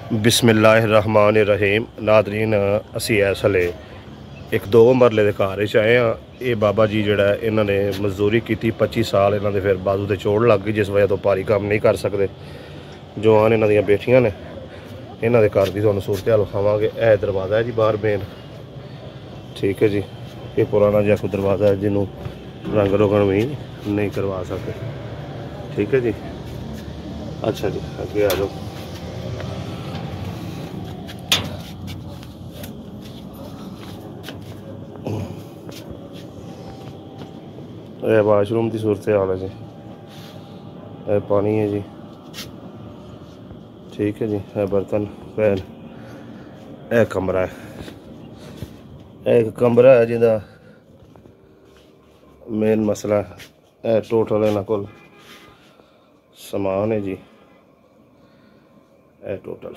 बिस्मिल्लाहिर्रहमानिर्रहीम। नादरीन, असी इस हले एक दो मरले के घर आए हाँ। ये बाबा जी जोड़ा इन्होंने मजदूरी की 25 साल, इन्होंने फिर बाजू से चोट लग गई जिस वजह तो भारी काम नहीं कर सकते। जवान इन्हों दी बेटियां ने, इन्हों के घर की तुहानू सूरत हाल विखावांगे। यह दरवाज़ा है जी बाहर मेन, ठीक है जी। ये पुराना जहा कोई दरवाज़ा है जिन्हों रंग रोगन भी नहीं करवा सकते, ठीक है जी। अच्छा जी, अगे आ जाओ। यह वाशरूम की सूरत हाल है जी। यह पानी है जी, ठीक है जी। यह बर्तन पैन, यह कमरा है। एक कमरा है जिंदा मेन मसला है। टोटल इन्हों को समान है जी। यह टोटल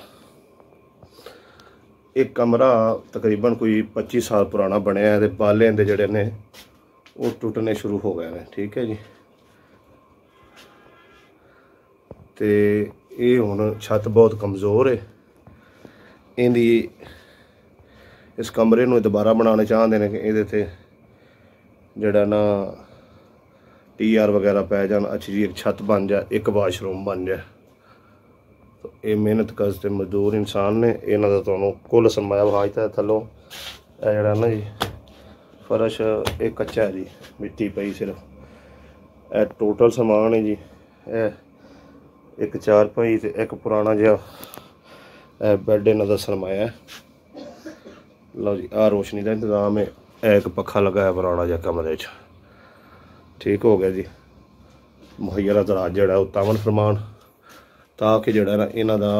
एक कमरा तकरीबन कोई 25 साल पुराना बनया है। बाले दे जड़े ने वो टुटने शुरू हो गए हैं, ठीक है जी। तो ये हुण छत बहुत कमज़ोर है। इनकी इस कमरे में दोबारा बनाने चाहते हैं कि ये जड़ा ना TR वगैरह पै जान, अच्छी जी एक छत बन जाए, एक वाशरूम बन जाए। तो ये मेहनत करते मजदूर इंसान ने। इन्हों का तुहानू कुल सरमाया विखाता है। थलों जड़ा ना जी फर्श एक कच्चा है जी, मिट्टी पई सिर्फ। यह टोटल समान है जी। एक चारपाई ते एक पुराना जहा बैड इन्हों का सरमाया है। लो जी, आ रोशनी का इंतजाम है। एक पखा लगा है पुराना जहा कमरे च, ठीक हो गया जी। मुहैया दराज जड़ा उत्तावन फरमान ताकि जड़ा ना इन्हों का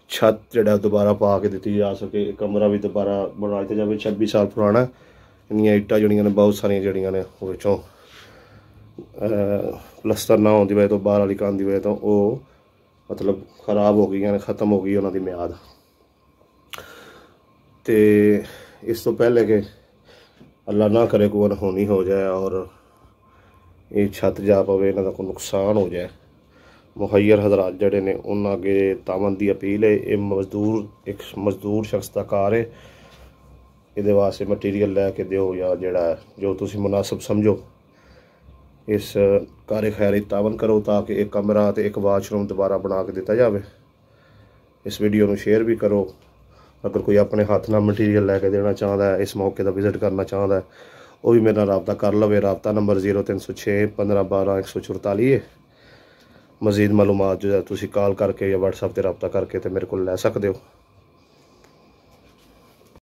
छत जड़ा दोबारा पा के दी जा सके। कमरा भी दोबारा बना दिता जाए। 26 साल पुराना। इन इट्टा जड़ियाँ ने बहुत सारिया जड़ियाँ ने वो प्लस्तर ना होने की वजह तो, बाहर वाली कंध की वजह तो वो मतलब खराब हो गई ने, खत्म हो गई उन्होंने म्याद। तो इस तो पहले कि अल्लाह ना करे कोई अनहोनी हो जाए और ये छत जा पवे, इन्हों का कोई नुकसान हो जाए, मुहैयर हजरात जड़े ने उन्होंने अगे तावन की अपील है। ये मजदूर एक मजदूर शख्स का कार है। ये वास्ते मटीरियल लैके दो या जड़ा जो तुसी मुनासिब समझो इस कार खैर तावन करो ताकि एक कमरा तो एक वाशरूम दोबारा बना के दिता जाए। इस वीडियो में शेयर भी करो। अगर कोई अपने हाथ ना मटीरियल लैके देना चाहता है, इस मौके का विजिट करना चाहता है, वो भी मेरे रबता कर लवे। रबता नंबर 0306 15 12 144 है। मजीद मालूमात जो है तुसी कॉल करके या WhatsApp पर रबता करके तो मेरे को लै सकते हो।